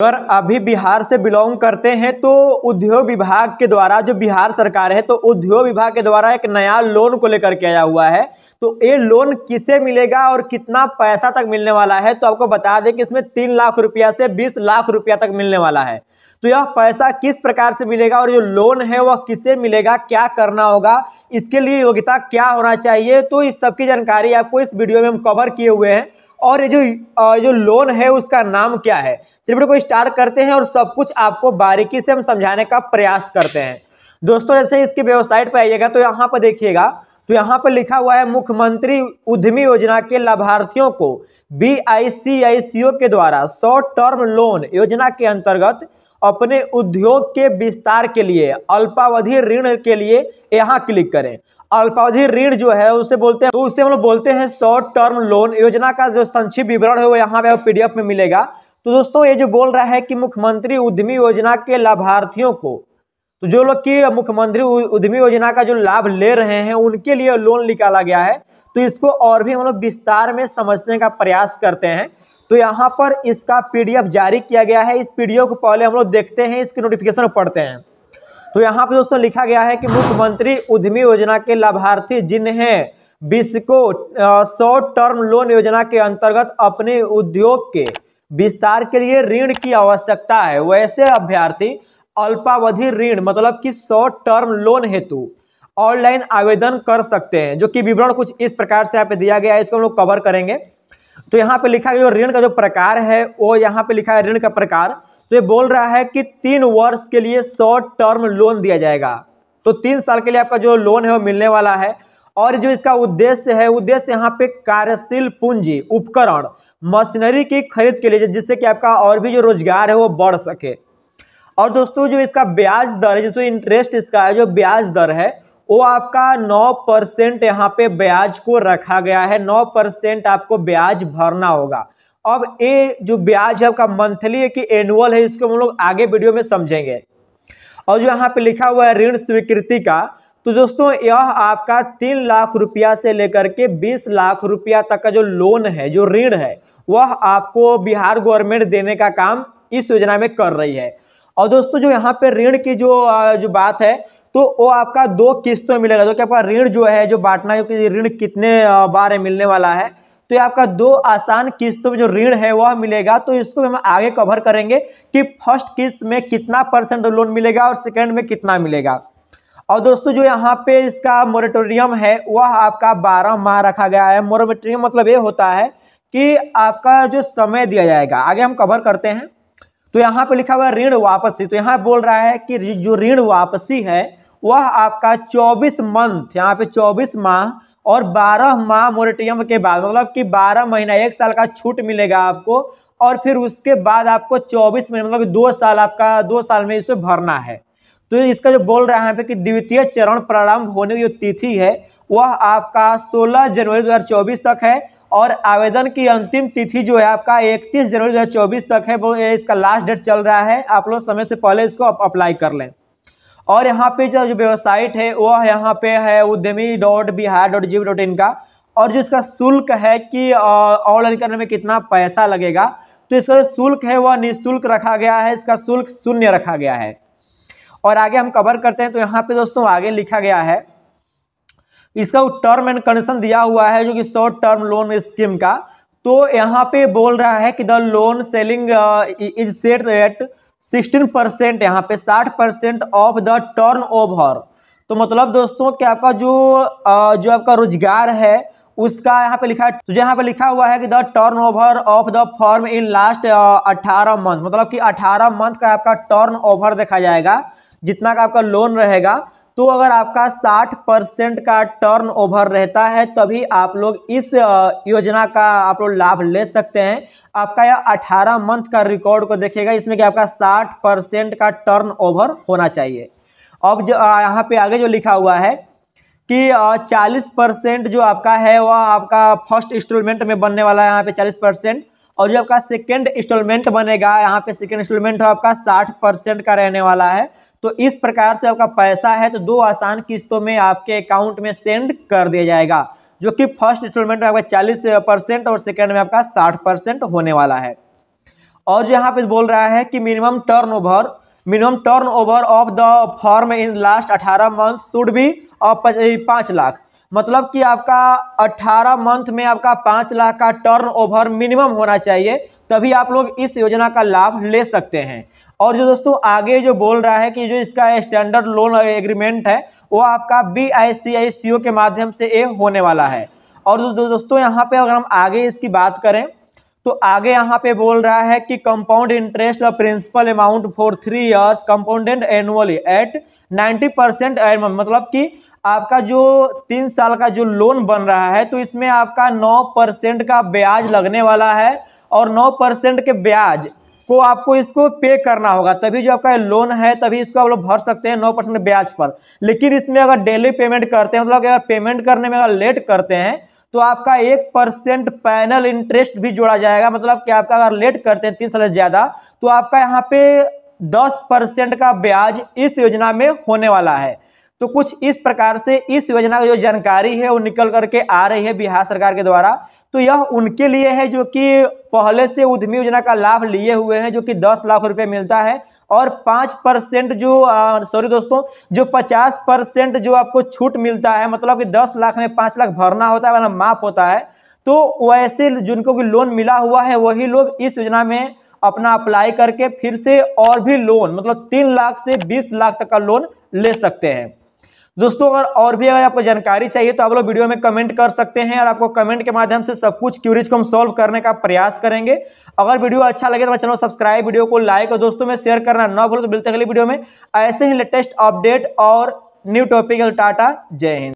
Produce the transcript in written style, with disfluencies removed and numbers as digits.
अगर अभी बिहार से बिलोंग करते हैं तो उद्योग विभाग के द्वारा, जो बिहार सरकार है तो उद्योग विभाग के द्वारा एक नया लोन को लेकर के आया हुआ है। तो ये लोन किसे मिलेगा और कितना पैसा तक मिलने वाला है, तो आपको बता दें कि इसमें 3 लाख रुपया से 20 लाख रुपया तक मिलने वाला है। तो यह पैसा किस प्रकार से मिलेगा और जो लोन है वह किसे मिलेगा, क्या करना होगा, इसके लिए योग्यता क्या होना चाहिए, तो इस सब की जानकारी आपको इस वीडियो में हम कवर किए हुए हैं। और ये जो लोन है उसका नाम क्या है, चलिए वीडियो को स्टार्ट करते हैं और सब कुछ आपको बारीकी से हम समझाने का प्रयास करते हैं। दोस्तों जैसे इसकी वेबसाइट पर आइएगा तो यहाँ पर देखिएगा, तो यहाँ पर लिखा हुआ है मुख्यमंत्री उद्यमी योजना के लाभार्थियों को BICICO के द्वारा शॉर्ट टर्म लोन योजना के अंतर्गत अपने उद्योग के विस्तार के लिए अल्पावधि ऋण के लिए यहाँ क्लिक करें। अल्पावधि ऋण जो है उसे बोलते हैं, तो उसे हम लोग बोलते हैं शॉर्ट टर्म लोन। योजना का जो संक्षिप्त विवरण है वो यहाँ पे PDF में मिलेगा। तो दोस्तों ये जो बोल रहा है कि मुख्यमंत्री उद्यमी योजना के लाभार्थियों को, तो जो लोग की मुख्यमंत्री उद्यमी योजना का जो लाभ ले रहे हैं उनके लिए लोन निकाला गया है। तो इसको और भी हम लोग विस्तार में समझने का प्रयास करते हैं। तो यहाँ पर इसका PDF जारी किया गया है। इस PDF को पहले हम लोग देखते हैं, इसकी नोटिफिकेशन पढ़ते हैं। तो यहाँ पे दोस्तों लिखा गया है कि मुख्यमंत्री उद्यमी योजना के लाभार्थी जिन्हें बिस्को शॉर्ट टर्म लोन योजना के अंतर्गत अपने उद्योग के विस्तार के लिए ऋण की आवश्यकता है, वैसे अभ्यर्थी अल्पावधि ऋण मतलब कि शॉर्ट टर्म लोन हेतु ऑनलाइन आवेदन कर सकते हैं, जो कि विवरण कुछ इस प्रकार से यहाँ पे दिया गया है। इसको हम लोग कवर करेंगे। तो यहाँ पे लिखा गया ऋण का जो प्रकार है वो यहाँ पे लिखा है ऋण का प्रकार। तो ये बोल रहा है कि 3 वर्ष के लिए शॉर्ट टर्म लोन दिया जाएगा। तो 3 साल के लिए आपका जो लोन है वो मिलने वाला है। और जो इसका उद्देश्य है, उद्देश्य यहाँ पे कार्यशील पूंजी, उपकरण, मशीनरी की खरीद के लिए, जिससे कि आपका और भी जो रोजगार है वो बढ़ सके। और दोस्तों जो इसका ब्याज दर है, जिसमें इंटरेस्ट इसका है, जो ब्याज दर है वो आपका 9% यहाँ पे ब्याज को रखा गया है। 9% आपको ब्याज भरना होगा। अब ये जो ब्याज है आपका मंथली है कि एनुअल है, इसको हम लोग आगे वीडियो में समझेंगे। और जो यहाँ पे लिखा हुआ है ऋण स्वीकृति का, तो दोस्तों यह आपका 3 लाख रुपया से लेकर के 20 लाख रुपया तक का जो लोन है, जो ऋण है, वह आपको बिहार गवर्नमेंट देने का काम इस योजना में कर रही है। और दोस्तों जो यहाँ पे ऋण की जो बात है, तो वो आपका 2 किस्तों में मिलेगा। जो कि आपका ऋण जो है, जो बांटना है कि ऋण कितने बार मिलने वाला है, तो ये आपका 2 आसान किस्तों में जो ऋण है वह मिलेगा। तो इसको हम आगे कवर करेंगे कि फर्स्ट किस्त में कितना % लोन मिलेगा और सेकंड में कितना मिलेगा। और दोस्तों जो यहाँ पे इसका मोरेटोरियम है वह आपका 12 माह रखा गया है। मोरेटोरियम मतलब ये होता है कि आपका जो समय दिया जाएगा, आगे हम कवर करते हैं। तो यहाँ पे लिखा हुआ है ऋण वापसी। तो यहाँ बोल रहा है कि जो ऋण वापसी है वह आपका 24 मंथ, यहाँ पे 24 माह और 12 माह मोरेटोरियम के बाद, मतलब कि 12 महीना, 1 साल का छूट मिलेगा आपको। और फिर उसके बाद आपको 24 महीने मतलब 2 साल, आपका 2 साल में इसे भरना है। तो इसका जो बोल रहा है यहाँ पे कि द्वितीय चरण प्रारंभ होने की जो तिथि है वह आपका 16 जनवरी 2024 तक है। और आवेदन की अंतिम तिथि जो है आपका 31 जनवरी 2024 तक है। वो इसका लास्ट डेट चल रहा है, आप लोग समय से पहले इसको अप्लाई कर लें। और यहाँ पे जो वेबसाइट है वह यहाँ पे है udyami.bihar.gov.in का। और जो इसका शुल्क है कि ऑनलाइन करने में कितना पैसा लगेगा, तो इसका जो शुल्क है वह निःशुल्क रखा गया है, इसका शुल्क 0 रखा गया है। और आगे हम कवर करते हैं। तो यहाँ पे दोस्तों आगे लिखा गया है, इसका टर्म एंड कंडीशन दिया हुआ है जो कि शॉर्ट टर्म लोन स्कीम का। तो यहाँ पे बोल रहा है कि the loan selling is set at 16%, यहाँ पे 60% ऑफ द टर्न ओवर। तो मतलब दोस्तों कि आपका जो आपका रोजगार है उसका यहाँ पे लिखा है, तो यहाँ पे लिखा हुआ है कि the turn over of the firm in last 18 month, मतलब कि 18 मंथ का आपका टर्न ओवर देखा जाएगा, जितना का आपका लोन रहेगा। तो अगर आपका 60% का टर्न ओवर रहता है तभी आप लोग इस योजना का आप लोग लाभ ले सकते हैं। आपका यह 18 मंथ का रिकॉर्ड को देखिएगा, इसमें कि आपका 60% का टर्न ओवर होना चाहिए। अब जो यहाँ पे आगे जो लिखा हुआ है कि 40% जो आपका है वह आपका फर्स्ट इंस्टॉलमेंट में बनने वाला है, यहाँ पे 40%। और जो आपका सेकेंड इंस्टॉलमेंट बनेगा, यहाँ पे सेकेंड इंस्टॉलमेंट आपका 60% का रहने वाला है। तो इस प्रकार से आपका पैसा है तो 2 आसान किस्तों में आपके अकाउंट में सेंड कर दिया जाएगा, जो कि फर्स्ट इंस्टॉलमेंट में आपका 40% और सेकेंड में आपका 60% होने वाला है। और जो यहाँ पे बोल रहा है कि minimum turnover of the firm in last 18 month should be of 5 lakh. मतलब कि आपका 18 मंथ में आपका 5 लाख का टर्नओवर मिनिमम होना चाहिए, तभी आप लोग इस योजना का लाभ ले सकते हैं। और जो दोस्तों आगे जो बोल रहा है कि जो इसका स्टैंडर्ड लोन एग्रीमेंट है वो आपका BICICO के माध्यम से ये होने वाला है। और दोस्तों यहाँ पे अगर हम आगे इसकी बात करें तो आगे यहाँ पे बोल रहा है कि कंपाउंड इंटरेस्ट और principal amount for 3 years compounded annually at 90% annual. मतलब कि आपका जो 3 साल का जो लोन बन रहा है तो इसमें आपका 9% का ब्याज लगने वाला है, और 9% के ब्याज को आपको इसको पे करना होगा, तभी जो आपका लोन है तभी इसको आप लोग भर सकते हैं 9% ब्याज पर। लेकिन इसमें अगर डेली पेमेंट करते हैं, मतलब अगर पेमेंट करने में अगर लेट करते हैं तो आपका 1% पैनल इंटरेस्ट भी जोड़ा जाएगा। मतलब कि आपका अगर लेट करते हैं 3 साल से ज्यादा तो आपका यहाँ पे 10% का ब्याज इस योजना में होने वाला है। तो कुछ इस प्रकार से इस योजना की जो जानकारी है वो निकल करके आ रही है बिहार सरकार के द्वारा। तो यह उनके लिए है जो कि पहले से उद्यमी योजना का लाभ लिए हुए हैं, जो कि 10 लाख रुपए मिलता है, और 5% जो सॉरी दोस्तों जो 50% जो आपको छूट मिलता है। मतलब कि 10 लाख में 5 लाख भरना होता है, मतलब माफ होता है। तो वैसे जिनको भी लोन मिला हुआ है वही लोग इस योजना में अपना अप्लाई करके फिर से और भी लोन, मतलब 3 लाख से 20 लाख तक का लोन ले सकते हैं। दोस्तों और भी अगर आपको जानकारी चाहिए तो आप लोग वीडियो में कमेंट कर सकते हैं, और आपको कमेंट के माध्यम से सब कुछ क्यूरीज को हम सॉल्व करने का प्रयास करेंगे। अगर वीडियो अच्छा लगे तो चैनल को सब्सक्राइब, वीडियो को लाइक और दोस्तों में शेयर करना ना भूलो। तो मिलते हैं अगली वीडियो में ऐसे ही लेटेस्ट अपडेट और न्यू टॉपिक। टाटा, जय हिंद।